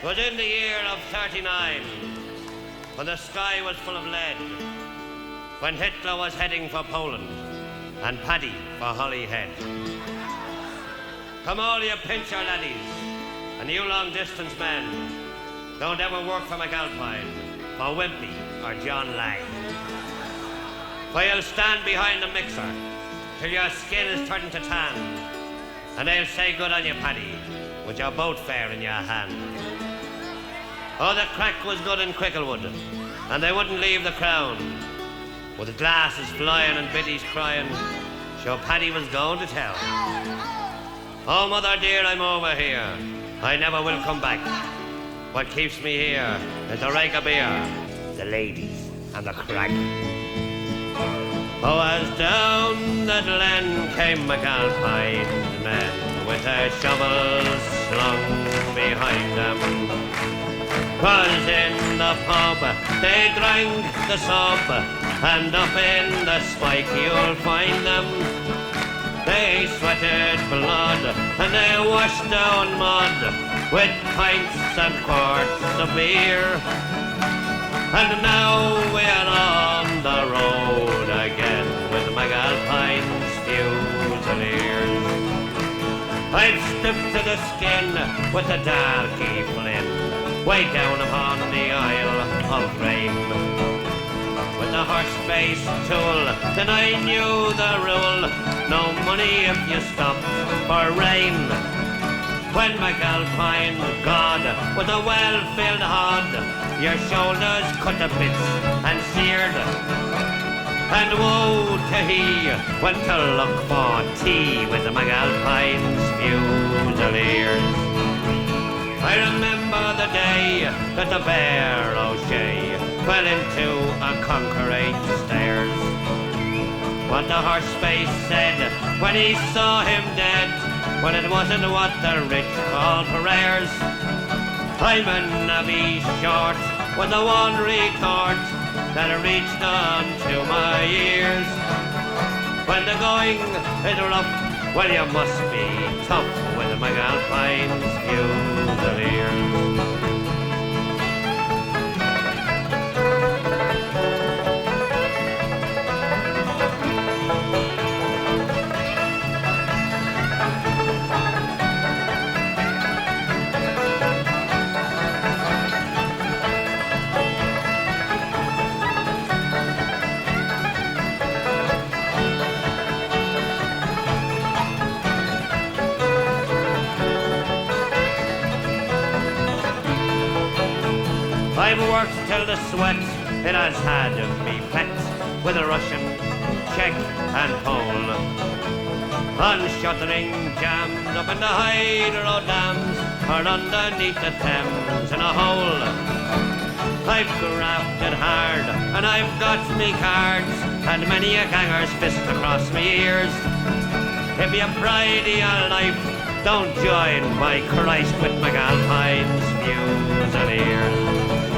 'Twas in the year of 39, when the sky was full of lead, when Hitler was heading for Poland, and Paddy for Holyhead. Come all you pincher laddies, and you long-distance men, don't ever work for McAlpine, for Wimpy or John Lang. For you'll stand behind the mixer till your skin is turned to tan, and they'll say good on you, Paddy, with your boat fare in your hand. Oh, the crack was good in Cricklewood, and they wouldn't leave the Crown. With glasses flying and biddies crying, sure Paddy was going to tell. Oh, mother dear, I'm over here. I never will come back. What keeps me here is the rake of beer, the ladies, and the crack. Oh, as down the glen came McAlpine's men, with their shovels slung behind them. 'Twas in the pub, they drank the sub, and up in the spike you'll find them. They sweated blood, and they washed down mud, with pints and quarts of beer. And now we're on the road again, with McAlpine's Fusiliers. I'm stripped to the skin with the darky Flynn, way down upon the Isle of Rain. With the horse-faced tool, then I knew the rule, no money if you stopped for rain. When McAlpine, God, with a well-filled hod, your shoulders cut to bits and seared. And woe to he went to look for tea with the McAlpine's Fusiliers. I remember the day that the Bear O'Shea fell into a concrete stairs. What the horse-face said when he saw him dead, well, it wasn't what the rich call prayers. I'm a navvy short with the one retort that reached on to my ears. When the going is rough, well, you must be tough with McAlpine's Fusiliers. I've worked till the sweat it has had me pet with a Russian, Czech and Pole. On shuttering jams up in the hydro dams or underneath the Thames in a hole. I've grafted hard and I've got me cards and many a ganger's fist across me ears. If you pride of your life, don't join by Christ with McAlpine's Fusiliers.